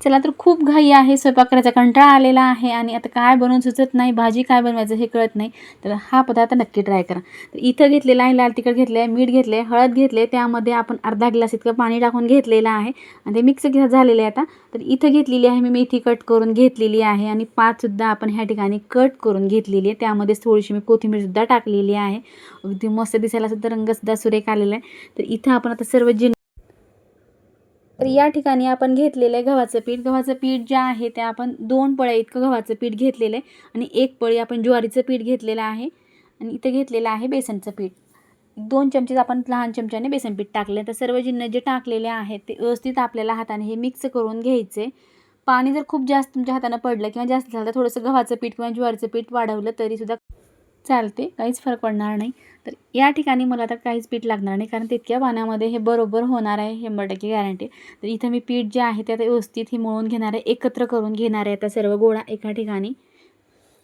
चला तर खूप घाई आहे, स्वयंपाक करायचा कंटाळा आलेला आहे आणि आता काय बनवून सुचत नाही, भाजी काय बनवायचं हे कळत नाही. तर हा पदार्थ नक्की ट्राय करा. तर इथं घेतलेला आहे लाल तिखट घेतलं आहे, मीठ घेतलं आहे, हळद घेतले, त्यामध्ये आपण अर्धा ग्लास इतकं पाणी टाकून घेतलेलं आहे आणि ते मिक्स झालेलं आहे आता. तर इथं घेतलेली आहे मी मेथी कट करून घेतलेली आहे आणि पातसुद्धा आपण ह्या ठिकाणी कट करून घेतलेली आहे. त्यामध्येच थोडीशी मी कोथिंबीरसुद्धा टाकलेली आहे. अगदी मस्त दिसायला सुद्धा रंगसुद्धा सुरेख आलेला आहे. तर इथं आपण आता सर्व तर या ठिकाणी आपण घेतलेलं आहे गव्हाचं पीठ. गव्हाचं पीठ जे आहे ते आपण 2 पळ्या इतकं गव्हाचं पीठ घेतलेलं आहे आणि 1 पळी आपण ज्वारीचं पीठ घेतलेलं आहे आणि इथं घेतलेलं आहे बेसनचं पीठ. 2 चमचे आपण लहान चमच्याने बेसन पीठ टाकले. तर सर्व जिन्नस जे टाकलेले आहेत ते व्यवस्थित आपल्याला हाताने हे मिक्स करून घ्यायचे. पाणी जर खूप जास्त तुमच्या हातानं पडलं किंवा जास्त झालं तर थोडंसं गव्हाचं पीठ किंवा ज्वारीचं पीठ वाढवलं तरीसुद्धा चालते, काहीच फरक पडणार नाही. तर या ठिकाणी मला आता काहीच पीठ लागणार नाही, कारण तितक्या पाण्यामध्ये हे बरोबर होणार आहे, 100% गॅरंटी. तर इथं मी पीठ जे आहे ते आता व्यवस्थित हे मळून घेणार आहे, एकत्र करून घेणार आहे आता सर्व गोळा एका ठिकाणी.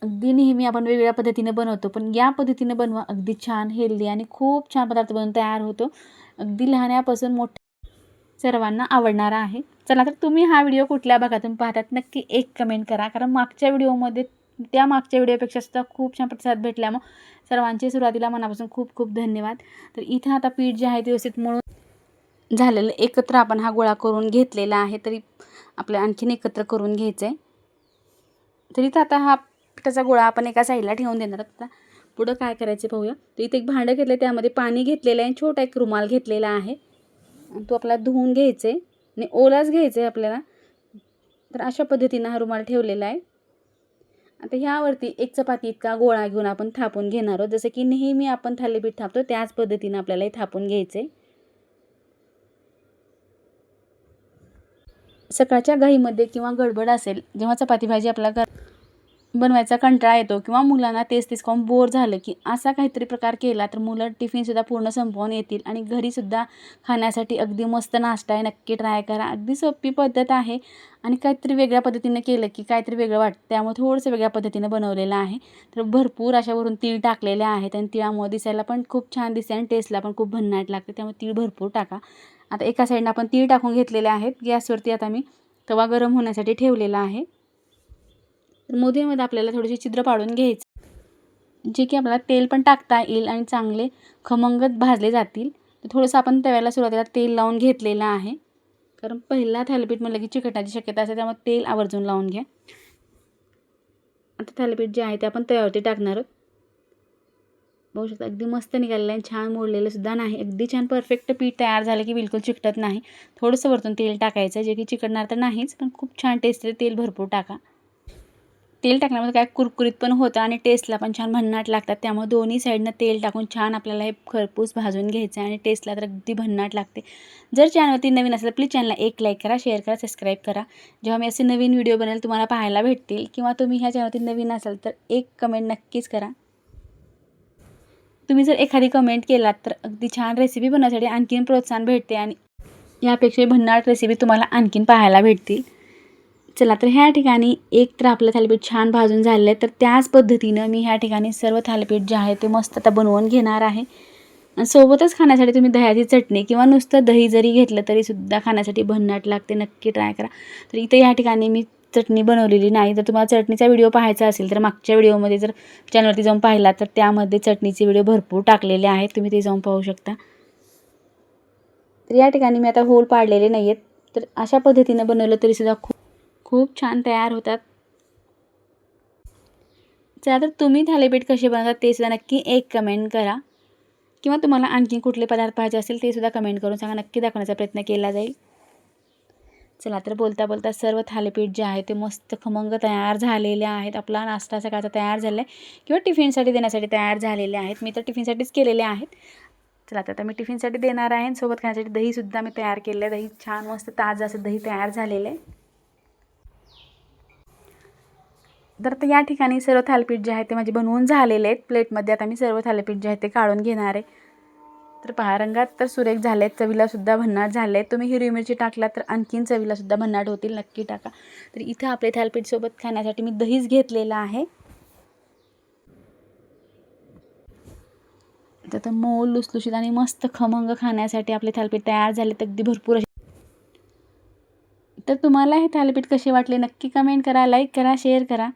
अगदी नेहमी आपण वेगवेगळ्या पद्धतीने बनवतो, पण या पद्धतीने बनवा, अगदी छान हेल्दी आणि खूप छान पदार्थ बनून तयार होतो. अगदी लहानापासून मोठ्या सर्वांना आवडणारा आहे. चला तर तुम्ही हा व्हिडिओ कुठल्या भागातून पाहतात नक्की एक कमेंट करा, कारण मागच्या व्हिडिओमध्ये त्या मागच्या व्हिडिओपेक्षा सुद्धा खूप छान प्रतिसाद भेटल्यामुळे सर्वांचे सुरुवातीला मनापासून खूप खूप धन्यवाद. तर इथं आता पीठ जे आहे ते व्यवस्थित मळून झालेलं एकत्र आपण हा गोळा करून घेतलेला आहे. तरी आपल्याला आणखीन एकत्र करून घ्यायचं आहे. तरी तर आता हा पिठाचा गोळा आपण एका साईडला ठेवून देणार आहोत. आता पुढं काय करायचं पाहूया. तर इथे एक भांडं घेतलं, त्यामध्ये पाणी घेतलेलं आहे, छोटा एक रुमाल घेतलेला आहे आणि तो आपल्याला धुवून घ्यायचा आहे आणि ओलाच घ्यायचा आहे आपल्याला. तर अशा पद्धतीनं हा रुमाल ठेवलेला आहे. आता ह्यावरती एक चपाती इतका गोळा घेऊन आपण थापून घेणार आहोत. जसं की नेहमी आपण थालीपीठ थापतो त्याच पद्धतीनं आपल्याला हे थापून घ्यायचं आहे. सकाळच्या घाईमध्ये किंवा गडबड असेल, जेव्हा चपाती भाजी आपल्याला बनवायचा कंटाळा येतो किंवा मुलांना तेच तेच खाऊन बोर झालं की असा काहीतरी प्रकार केला तर मुलं टिफिनसुद्धा पूर्ण संपवून येतील आणि घरीसुद्धा खाण्यासाठी अगदी मस्त नाश्ता आहे. नक्की ट्राय करा. अगदी सोपी पद्धत आहे आणि काहीतरी वेगळ्या पद्धतीनं केलं की काहीतरी वेगळं वाटतं, त्यामुळे थोडंसं वेगळ्या पद्धतीनं बनवलेलं आहे. तर भरपूर अशावरून तीळ टाकलेले आहेत आणि तिळामुळे दिसायला पण खूप छान दिसते आणि टेस्टला पण खूप भन्नाट लागते, त्यामुळे तीळ भरपूर टाका. आता एका साईडनं आपण तीळ टाकून घेतलेले आहेत. गॅसवरती आता मी तवा गरम होण्यासाठी ठेवलेला आहे. तर मोदीमध्ये आपल्याला थोडीशी छिद्र पाडून घ्यायचं, जे की आपल्याला तेल पण टाकता येईल आणि चांगले खमंगत भाजले जातील. तर थोडंसं आपण तव्याला सुरुवातीला तेल लावून घेतलेलं आहे, कारण पहिला थालीपीठ म्हणलं की चिकटाची शक्यता असते, त्यामुळे तेल आवर्जून लावून घ्या. आता थालीपीठ जे आहे ते आपण तव्यावरती टाकणार आहोत. बघू शकता अगदी मस्त निघालेलं आहे, छान मोडलेलं सुद्धा नाही. अगदी छान परफेक्ट पीठ तयार झालं की बिलकुल चिकटत नाही. थोडंसं वरतून तेल टाकायचं, जे की चिकटणार तर नाहीच, पण खूप छान टेस्ट आहे. तेल भरपूर टाका. तेल टाकल्यामुळे काय कुरकुरीत पण होतं आणि टेस्टला पण छान भन्नाट लागतात, त्यामुळे दोन्ही साईडनं तेल टाकून छान आपल्याला हे खरपूस भाजून घ्यायचं आहे आणि टेस्टला तर अगदी भन्नाट लागते. जर चॅनलवरती नवीन असेल तर प्लीज चॅनलला एक लाईक करा, शेअर करा, सबस्क्राईब करा. जेव्हा मी असे नवीन व्हिडिओ बनवेल तुम्हाला पाहायला भेटतील. किंवा तुम्ही ह्या चॅनलवरती नवीन असाल तर एक कमेंट नक्कीच करा. तुम्ही जर एखादी कमेंट केलात तर अगदी छान रेसिपी बनवण्यासाठी आणखीन प्रोत्साहन भेटते आणि यापेक्षा भन्नाट रेसिपी तुम्हाला आणखीन पाहायला भेटतील. चला तर ह्या ठिकाणी एक तर आपलं थालीपीठ छान भाजून झालेलं आहे, तर त्याच पद्धतीनं मी ह्या ठिकाणी सर्व थालीपीठ जे आहे ते मस्त आता बनवून घेणार आहे. आणि सोबतच खाण्यासाठी तुम्ही दह्याची चटणी किंवा नुसतं दही जरी घेतलं तरीसुद्धा खाण्यासाठी भन्नाट लागते. नक्की ट्राय करा. तर इथं या ठिकाणी मी चटणी बनवलेली नाही. जर तुम्हाला चटणीचा व्हिडिओ पाहायचा असेल तर मागच्या व्हिडिओमध्ये जर चॅनलवरती जाऊन पाहिला तर त्यामध्ये चटणीचे व्हिडिओ भरपूर टाकलेले आहेत, तुम्ही ते जाऊन पाहू शकता. तर या ठिकाणी मी आता होल पाडलेले नाही आहेत, तर अशा पद्धतीनं बनवलं तरीसुद्धा खूप खूप छान तयार होतात. चला तर तुम्ही थालीपीठ कसे बनवतात ते सुद्धा नक्की एक कमेंट करा, किंवा तुम्हाला आणखी कुठले पदार्थ पाहिजे असेल ते सुद्धा कमेंट करून सांगा, नक्की दाखवण्याचा प्रयत्न केला जाईल. चला तर बोलता बोलता सर्व थालीपीठ जे आहे ते मस्त खमंग तयार झालेले आहेत. आपला नाश्ता सकाळचा तयार झाला आहे किंवा टिफिनसाठी देण्यासाठी तयार झालेले आहेत. मी तर टिफिनसाठीच केलेले आहेत. चला आता मी टिफिनसाठी देणार आहे. सोबत खाण्यासाठी दहीसुद्धा मी तयार केलं आहे. दही छान मस्त ताजं असं दही तयार झालेलं आहे. तर या ठिकाणी सर्व थालीपीठ जे आहे ते माझे बनवून झालेले आहेत. प्लेटमध्ये आता मी सर्व थालीपीठ जे आहे ते काढून घेणार आहे. तर पहा रंगात तर सुरेख झाले आहेत, चवीलासुद्धा भन्नाट झाले आहेत. तुम्ही हिरवी मिरची टाकला तर आणखीन चवीलासुद्धा भन्नाट होतील, नक्की टाका. तर इथं आपले थालीपीठसोबत खाण्यासाठी मी दहीच घेतलेलं आहे. तर मऊ लुसलुशीत आणि मस्त खमंग खाण्यासाठी आपले थालीपीठ तयार झाले. तर अगदी भरपूर तर तुम्हाला हे थालीपीठ कसे वाटले नक्की कमेंट करा, लाईक करा, शेअर करा.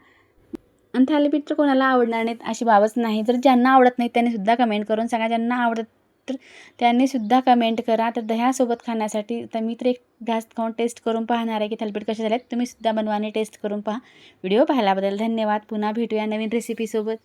आणि थालीपीठ तर कोणाला आवडणार नाहीत अशी बाबच नाही. तर ज्यांना आवडत नाही त्यांनीसुद्धा कमेंट करून सांगा. ज्यांना आवडत तर त्यांनीसुद्धा कमेंट करा. तर दह्यासोबत खाण्यासाठी तर मी तर एक घास खाऊन टेस्ट करून पाहणार आहे की थालीपीठ कसे झालेत. तुम्हीसुद्धा बनवा आणि टेस्ट करून पहा. व्हिडिओ पाहिल्याबद्दल धन्यवाद. पुन्हा भेटूया नवीन रेसिपीसोबत.